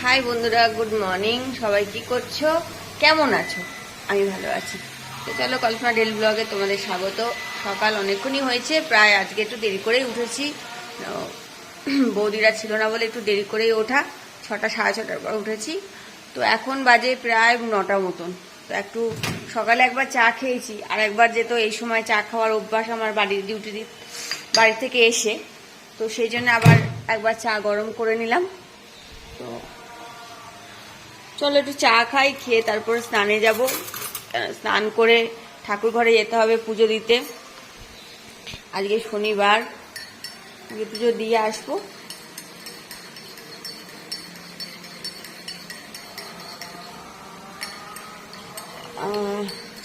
High বন্ধুরা, good morning. সবাই কি করছো, কেমন আছো? আমি ভালো আছি। তো চলো কল্পনা ডেল ব্লগে তোমাদের স্বাগত। সকাল অনেকক্ষণই হয়েছে, প্রায় আজকে একটু দেরি করেই উঠেছি। বৌদিরা ছিল না বলে একটু দেরি করেই ওঠা, 6টা সাড়ে 6টার পর উঠেছি। তো এখন বাজে প্রায় 9টা মতন। তো একটু সকালে একবার চা খেয়েছি, আর একবার যেত এই সময় চা খাওয়ার অভ্যাস আমার বাড়ির বাড়ি থেকে এসে, তো সেই জন্য আবার একবার চা গরম করে নিলাম। তো চলো একটু চা খাই, খেয়ে তারপরে স্নানে যাব। স্নান করে ঠাকুর ঘরে যেতে হবে পুজো দিতে। আজকে শনিবার, আজকে পুজো দিয়ে আসবো।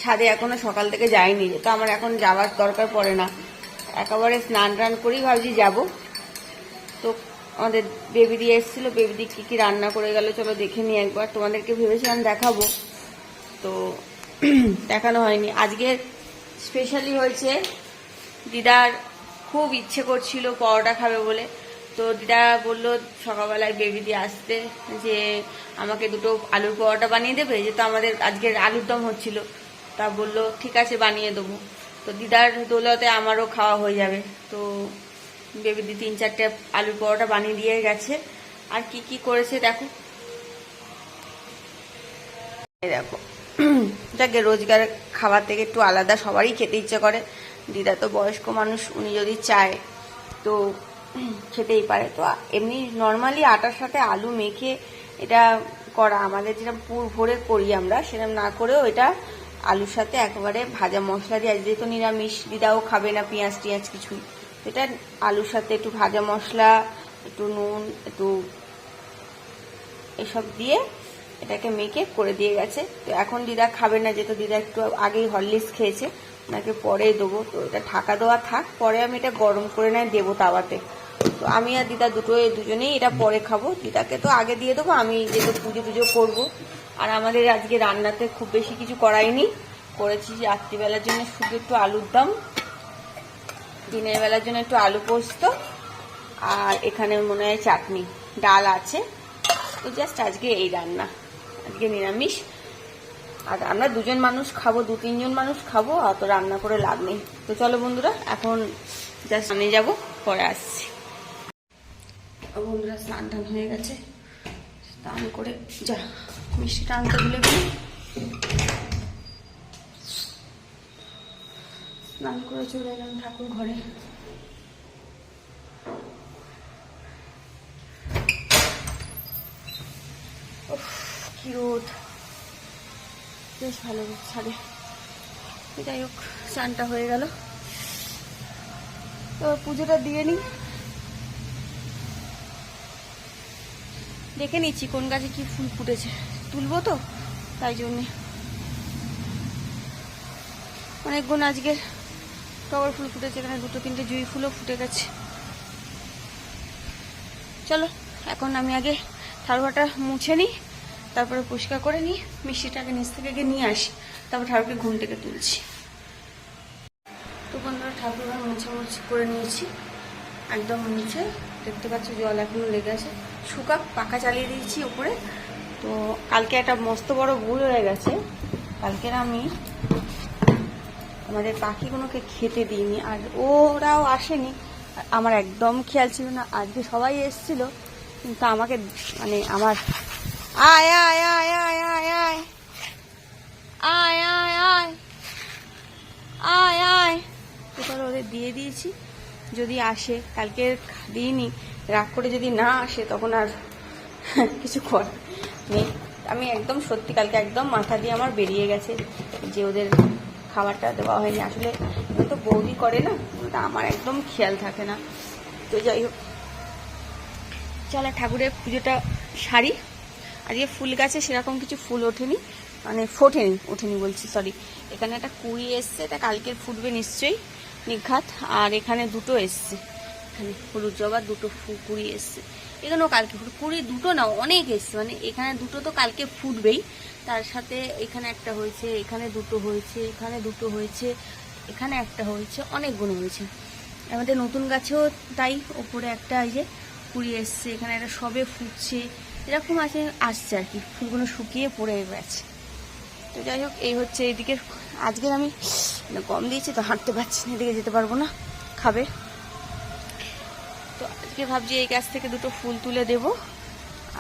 ছাদে এখনো সকাল থেকে যাইনি, তো আমার এখন যাওয়ার দরকার পড়ে না, একেবারে স্নান টান করেই ভাবছি যাব। তো আমাদের বেবিদি এসেছিলো, বেবিদি কী কী রান্না করে গেল চলো দেখে নিই একবার। তোমাদেরকে ভেবেছিলাম দেখাবো, তো দেখানো হয়নি। আজকে স্পেশালি হয়েছে, দিদার খুব ইচ্ছে করছিল পরোটা খাবে বলে। তো দিদা বললো সকালবেলায় বেবিদি আসতে যে আমাকে দুটো আলুর পরোটা বানিয়ে দেবে, যেহেতু আমাদের আজকের আলুর দম হচ্ছিল। তা বললো ঠিক আছে বানিয়ে দেবো। তো দিদার দৌলতে আমারও খাওয়া হয়ে যাবে। তো বেবিদি 3-4টে আলুর পরোটা বানিয়ে দিয়ে গেছে। আর কি কি করেছে দেখো, দেখো যাকে রোজগার খাবার থেকে একটু আলাদা সবারই খেতে ইচ্ছে করে। দিদা তো বয়স্ক মানুষ, উনি যদি চায় তো খেতেই পারে। তো এমনি নর্মালি আটার সাথে আলু মেখে এটা করা, আমাদের যেরকম পুর ভরে করি আমরা সেরকম না করেও এটা আলুর সাথে একেবারে ভাজা মশলা দিয়ে, যেহেতু নিরামিষ দিদাও খাবে না পেঁয়াজ টিয়াজ কিছুই, এটা আলুর সাথে একটু ভাজা মশলা, একটু নুন, একটু এসব দিয়ে এটাকে মেখে করে দিয়ে গেছে। তো এখন দিদা খাবে না, যেহেতু দিদা একটু আগেই হরলিক্স খেয়েছে, ওনাকে পরে দেবো। তো এটা ঢাকা দেওয়া থাক, পরে আমি এটা গরম করে নেয় দেবো তাওয়াতে। তো আমি আর দিদা দুজনেই এটা পরে খাবো। দিদাকে তো আগে দিয়ে দেবো, আমি যেহেতু পুজো করবো। আর আমাদের আজকে রান্নাতে খুব বেশি কিছু করাইনি, করেছি রাত্রিবেলার জন্য শুধু একটু আলুর দম, দিনের বেলার জন্য একটু আলু পোস্ত, আর এখানে মনে হয় চাটনি, ডাল আছে। তো জাস্ট আজকে এই রান্না, আজকে নিরামিষ। আর আমরা 2জন মানুষ খাবো, 2-3জন মানুষ খাবো, অত রান্না করে লাভ নেই। তো চলো বন্ধুরা, এখন জাস্ট আমি যাবো, পরে আসছি। বন্ধুরা স্নান টান হয়ে গেছে, স্নান করে যা মিষ্টিটা আনতে ভুলে গেলি। স্নান করে চলে এলাম ঠাকুর ঘরে। কি রোদ, বেশ ভালো ছাড়ে। যাই হোক, স্নানটা হয়ে গেল, তো পুজোটা দিয়ে নিই। দেখে নিচ্ছি কোন গাছে কি ফুল ফুটেছে, তুলবো তো, তাই জন্যে। অনেকগুলো আজকে টগর ফুল ফুটেছে, এখানে 2-3টে জুঁই ফুলও ফুটে গেছে। চলো এখন আমি আগে ঠাকুরটা মুছে নিই, তারপরে পরিষ্কার করে নিই, মিষ্টিটাকে নিচ থেকে গিয়ে নিয়ে আসি, তারপর ঠাকুরকে ঘুম থেকে তুলছি। তো বন্ধুরা ঠাকুরঘর মুছে করে নিয়েছি, একদম মুছে। দেখতে পাচ্ছি জল এখনো লেগে আছে, পাখা চালিয়ে দিয়েছি উপরে। তো কালকে একটা মস্ত বড় ভুল হয়ে গেছে, কালকের আমি আমাদের পাখিগুলোকে খেতে দিইনি, আর ওরাও আসেনি, আমার একদম খেয়াল ছিল না। আজকে সবাই এসেছিল, কিন্তু আমাকে মানে আমার আয় আয় আয় আয় আয় আয় আয় আয় আয় আয় আয় এবার ওদের দিয়ে দিয়েছি, যদি আসে। কালকে দিইনি, রাগ করে যদি না আসে তখন আর কিছু করার নেই। আমি একদম সত্যি কালকে একদম মাথা দিয়ে আমার বেরিয়ে গেছে যে ওদের খাবারটা দেওয়া হয়নি। আসলে তো বৌদি করে না, আমার একদম খেয়াল থাকে না। তো যাই হোক, চলো ঠাকুরের পুজোটা সারি। আজকে ফুল গাছে সেরকম কিছু ফুল ওঠেনি, মানে ওঠেনি বলছি, সরি। এখানে একটা কুড়ি এসছে, এটা কালকের ফুটবে নিশ্চয়ই নিঘাত। আর এখানে 2টো এসছে, এখানে হলুদ জবা 2টো কুড়ি এসছে, এখানেও কালকে কুড়ি 2টো না অনেক এসছে, মানে এখানে 2টো তো কালকে ফুটবেই, তার সাথে এখানে একটা হয়েছে, এখানে 2টো হয়েছে, এখানে 2টো হয়েছে, এখানে একটা হয়েছে, অনেকগুলো হয়েছে। আমাদের নতুন গাছেও তাই, ওপরে একটা এই যে কুড়ি এসছে, এখানে একটা সবে ফুটছে, এরকম আসছে আর কি, ফুলগুলো শুকিয়ে পড়ে গেছে। তো যাই হোক, এই হচ্ছে এইদিকে। আজকের আমি গম দিয়েছি তো হাঁটতে পারছি না, এদিকে যেতে পারবো না, খাবে। তো আজকে ভাবছি এই গাছ থেকে দুটো ফুল তুলে দেব,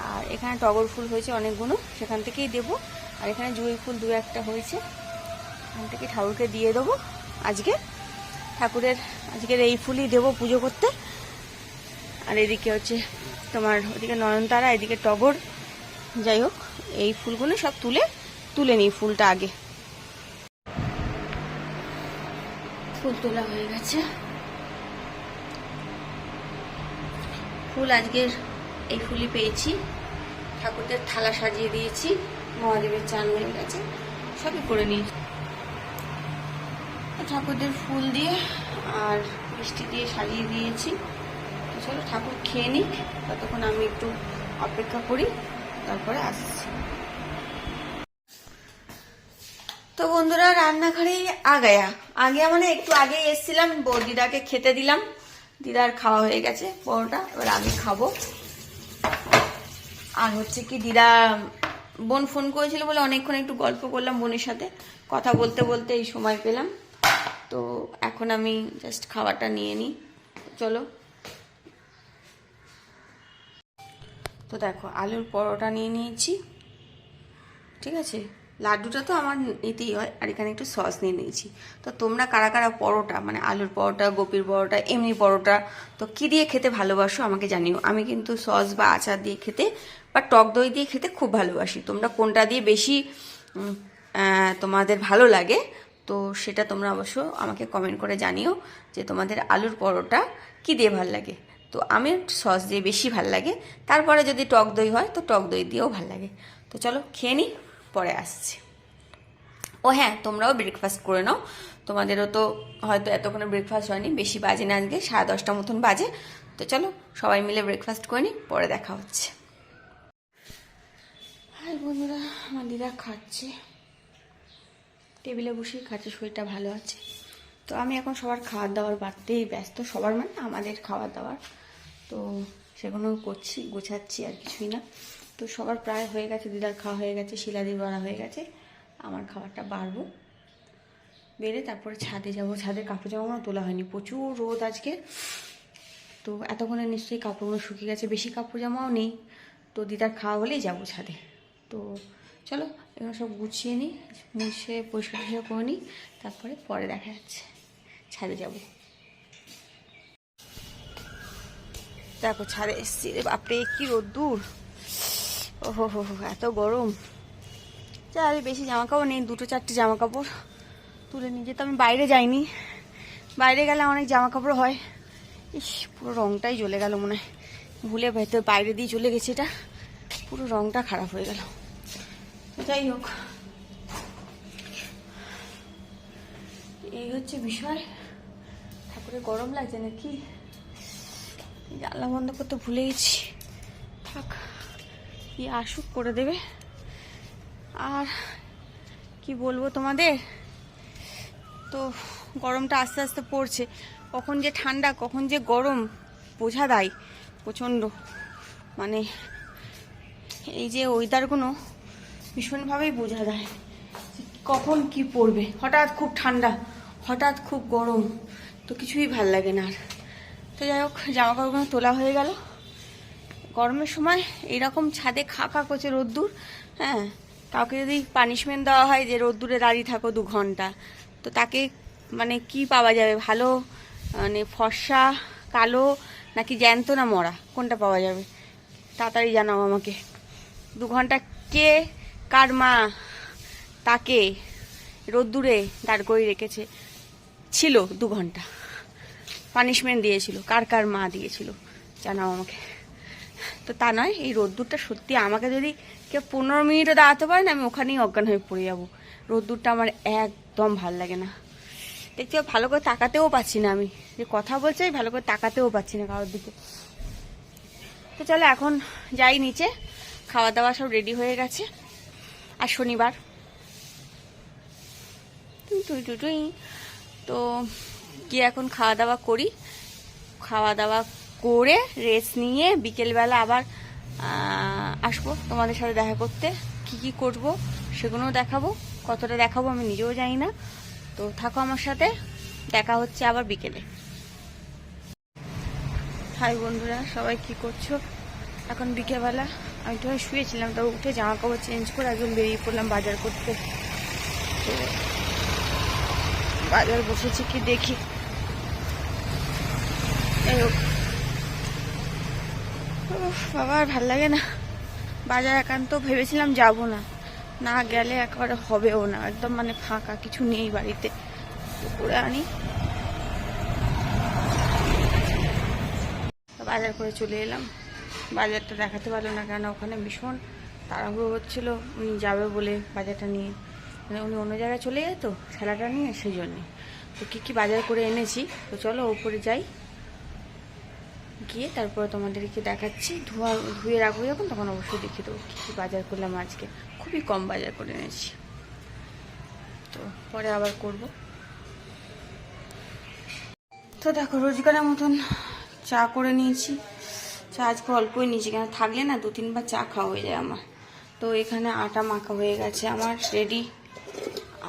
আর এখানে টগর ফুল হয়েছে অনেকগুলো, সেখান থেকেই দেব। আর এখানে জুঁই ফুল দু একটা হয়েছে, এখান থেকে ঠাকুরকে দিয়ে দেবো আজকে। ঠাকুরের আজকের এই ফুলই দেবো পুজো করতে। আর এদিকে হচ্ছে তোমার ওদিকে নয়নতারা, এদিকে টগর। যাই হোক, এই ফুলগুলো সব তুলে নিই ফুলটা আগে। ফুল তোলা হয়ে গেছে। ফুল আজকের এই ফুলই পেয়েছি। ঠাকুরদের থালা সাজিয়ে দিয়েছি, মহাদেবের চান হয়ে গেছে, সবই করে নিয়েছি। ঠাকুরদের ফুল দিয়ে আর মিষ্টি দিয়ে সাজিয়ে দিয়েছি। তো চলো ঠাকুর খেয়ে নিক, ততক্ষণ আমি একটু অপেক্ষা করি, তারপরে আসছি। তো বন্ধুরা, রান্নাঘরেই আগে মানে একটু আগে এসেছিলাম, দিদাকে খেতে দিলাম। দিদার খাওয়া হয়ে গেছে পরোটা, এবার আমি খাবো। আর হচ্ছে কি, দিদা বোন ফোন করেছিল বলে অনেকক্ষণ একটু গল্প করলাম বোনের সাথে, কথা বলতে বলতে এই সময় পেলাম। তো এখন আমি জাস্ট খাবারটা নিয়ে নিই, চলো। তো দেখো, আলুর পরোটা নিয়ে নিয়েছি, ঠিক আছে। লাড্ডুটা তো আমার নিতেই হয়, আর এখানে একটু সস নিয়ে নিয়েছি। তো তোমরা কারা কারা পরোটা, মানে আলুর পরোটা, গোপির পরোটা, এমনি পরোটা, তো কি দিয়ে খেতে ভালোবাসো আমাকে জানিও। আমি কিন্তু সস বা আচার দিয়ে খেতে বা টক দই দিয়ে খেতে খুব ভালোবাসি। তোমরা কোনটা দিয়ে বেশি তোমাদের ভালো লাগে, তো সেটা তোমরা অবশ্য আমাকে কমেন্ট করে জানিও যে তোমাদের আলুর পরোটা কি দিয়ে ভাল লাগে। তো আমি সস দিয়ে বেশি ভাল লাগে, তারপরে যদি টক দই হয় তো টক দই দিয়েও ভাল লাগে। তো চলো খেয়ে নিই, পরে আসছি। ও হ্যাঁ, তোমরাও ব্রেকফাস্ট করে নাও, তোমাদেরও তো হয়তো এতক্ষণে ব্রেকফাস্ট হয়নি, বেশি বাজে না, আজকে 10:30 মতন বাজে। তো চলো সবাই মিলে ব্রেকফাস্ট করে নিই, পরে দেখা হচ্ছে। হাই বন্ধুরা, আমার দিদা খাচ্ছে, টেবিলে বসেই খাচ্ছে, শরীরটা ভালো আছে। তো আমি এখন সবার খাবার দাবার বাড়তেই ব্যস্ত, সবার মানে আমাদের খাবার দাবার, তো সেগুলো করছি, গোছাচ্ছি, আর কিছুই না। তো সবার প্রায় হয়ে গেছে, দিদার খাওয়া হয়ে গেছে, শিলাদি বাড়া হয়ে গেছে, আমার খাবারটা বাড়বো, বেড়ে তারপরে ছাদে যাব। ছাদে কাপড় জামাগুলো তোলা হয়নি, প্রচুর রোদ আজকে। তো এতক্ষণে নিশ্চয়ই কাপড়গুলো শুকিয়ে গেছে, বেশি কাপড় জামাও নেই। তো দিদার খাওয়া হলেই যাবো ছাদে। তো চলো এগুলো সব গুছিয়ে নিই, মুছে পরিষ্কার করে নিই, তারপরে পরে দেখা যাচ্ছে, ছাদে যাব। দেখো ছাদে এসছি রে বাপরে, কি রোদ্দুর, ওহো হো হো, এত গরম। আরে বেশি জামা কাপড় নেই, 2-4টে জামা কাপড় তুলে নিয়ে যেতে। আমি বাইরে যাইনি, বাইরে গেলে অনেক জামা কাপড় হয়। ইস, পুরো রংটাই জ্বলে গেল মনে হয়, ভুলে ভেতর বাইরে দিয়ে চলে গেছে, এটা পুরো রংটা খারাপ হয়ে গেল। যাই হোক, এই হচ্ছে বিষয়। ঠাকুরের গরম লাগছে নাকি, জানলা বন্ধ করতে ভুলে গেছি, থাক, কি আসুক করে দেবে। আর কি বলবো তোমাদের, তো গরমটা আস্তে আস্তে পড়ছে, কখন যে ঠান্ডা কখন যে গরম বোঝা দেয় প্রচণ্ড। মানে এই যে ওয়েদারগুলো ভীষণভাবেই বোঝা দেয় কখন কি পড়বে, হঠাৎ খুব ঠান্ডা, হঠাৎ খুব গরম, তো কিছুই ভাল লাগে না আর। তো যাই হোক, জামা কাপড়গুলো তোলা হয়ে গেল। গরমের সময় এইরকম ছাদে খা করছে রোদ্দুর, হ্যাঁ, কাউকে যদি পানিশমেন্ট দেওয়া হয় যে রোদ্দুরে দাঁড়িয়ে থাকো 2 ঘন্টা, তো তাকে মানে কি পাওয়া যাবে, ভালো মানে ফর্সা কালো নাকি জ্যান্ত না মরা, কোনটা পাওয়া যাবে তাড়াতাড়ি জানাও আমাকে। 2 ঘন্টা কে কার মা তাকে রোদ্দুরে দাঁড় করে রেখেছে, ছিল 2 ঘন্টা পানিশমেন্ট দিয়েছিল, কার কার মা দিয়েছিল জানাও আমাকে। তো তা নয়, এই রোদ্দুরটা সত্যি আমাকে যদি কেউ 15 মিনিটও দাঁড়াতে পারে না, আমি ওখানেই অজ্ঞান হয়ে পড়ে যাবো। রোদ্দুরটা আমার একদম ভাল লাগে না, দেখছি ভালো করে তাকাতেও পাচ্ছি না, আমি যে কথা বলছি ভালো করে তাকাতেও পাচ্ছি না কারোর দিকে। তো চলো এখন যাই নিচে, খাওয়া দাওয়া সব রেডি হয়ে গেছে, আর শনিবার তো গিয়ে এখন খাওয়া দাওয়া করি, খাওয়া দাওয়া করে রেস্ট নিয়ে বিকেলবেলা আবার আসবো তোমাদের সাথে দেখা করতে। কি কি করব সেগুলোও দেখাবো, কতটা দেখাবো আমি নিজেও জানি না। তো থাকো আমার সাথে, দেখা হচ্ছে আবার বিকেলে। হাই বন্ধুরা, সবাই কি করছো? এখন বিকেলবেলা, আমি তো শুয়েছিলাম, তো উঠে জামা কাপড় চেঞ্জ করে একদম বেরিয়ে পড়লাম বাজার করতে। তো বাজার বসেছি কি দেখি। যাই হোক, বাবা আর ভাল লাগে না বাজার। একান্ত ভেবেছিলাম যাব না, না গেলে একেবারে হবেও না, একদম মানে ফাঁকা, কিছু নেই বাড়িতে। করে আনি, বাজার করে চলে এলাম। বাজারটা দেখাতে পারলো না, কেন ওখানে ভীষণ তাড়াহুড়ো হচ্ছিল, উনি যাবে বলে বাজারটা নিয়ে, মানে উনি অন্য জায়গায় চলে যেত ঠেলাটা নিয়ে, সেই জন্যে। তো কী কী বাজার করে এনেছি, তো চলো ওপরে যাই, গিয়ে তারপরে তোমাদেরকে দেখাচ্ছি। ধুয়ে রাখবো যখন, তখন অবশ্যই দেখিয়ে দেবো কী কী বাজার করলাম আজকে। খুবই কম বাজার করে এনেছি, তো পরে আবার করব। তো দেখো, রোজগারের মতন চা করে নিয়েছি। চা আজকে অল্পই নিয়েছি, কেন থাকলে না 2-3 বার চা খাওয়া হয়ে যায় আমার। তো এখানে আটা মাখা হয়ে গেছে আমার রেডি,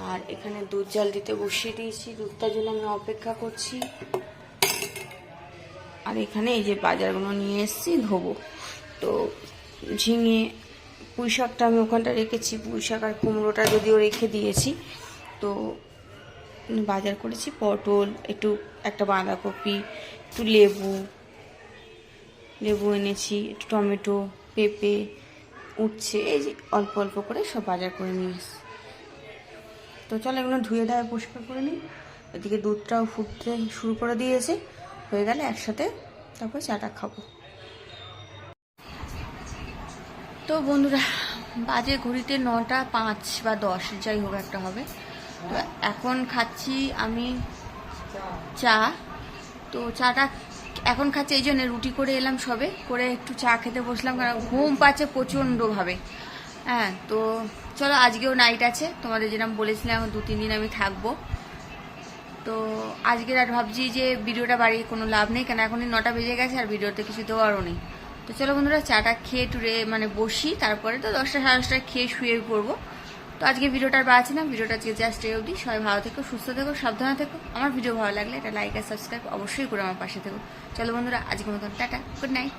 আর এখানে দুধ জাল দিতে বসিয়ে দিয়েছি, দুধটা জন্য আমি অপেক্ষা করছি। আর এখানে এই যে বাজারগুলো নিয়ে এসেছি ধোবো। তো ঝিঙে, পুঁই শাকটা আমি ওখানটা রেখেছি, পুঁই শাক আর কুমড়োটা যদিও রেখে দিয়েছি। তো বাজার করেছি পটল, একটা বাঁধাকপি, একটু লেবু এনেছি, একটু টমেটো, পেঁপে, উচ্ছে, এই যে অল্প অল্প করে সব বাজার করে নিয়ে এসেছি। তো চলো এগুলো ধুয়ে ধায়ে পরিষ্কার করে নিই। এদিকে দুধটাও ফুটতে শুরু করে দিয়েছে, হয়ে গেলে একসাথে তারপর চাটা খাবো। তো বন্ধুরা, বাজে ঘড়িতে 9টা 5 বা 10 যাই হোক একটা হবে। তো এখন খাচ্ছি আমি চা। তো চাটা এখন খাচ্ছি এই জন্য, রুটি করে এলাম সবে, করে একটু চা খেতে বসলাম, কারণ ঘুম পাচ্ছে প্রচণ্ডভাবে। হ্যাঁ, তো চলো, আজকেও নাইট আছে, তোমাদের যেরকম বলেছিলাম 2-3 দিন আমি থাকবো। তো আজকের আর ভাবছি যে ভিডিওটা বাড়িয়ে কোনো লাভ নেই, কেন এখনই 9টা বেজে গেছে আর ভিডিওতে কিছু দেওয়ারও নেই। তো চলো বন্ধুরা, চাটা খেয়ে টুরে মানে বসি, তারপরে তো 10টা 10:30 খেয়ে শুয়ে পড়বো। তো আজকে ভিডিওটা আর বাড়াচ্ছি না, ভিডিওটা আজকে জাস্ট এই অবধি। সবাই ভালো থেকো, সুস্থ থেকো, সাবধানে থেকো। আমার ভিডিও ভালো লাগলে এটা লাইক আর সাবস্ক্রাইব অবশ্যই করে আমার পাশে থেকো। চলো বন্ধুরা, আজকের মতন টাটা, গুড নাইট।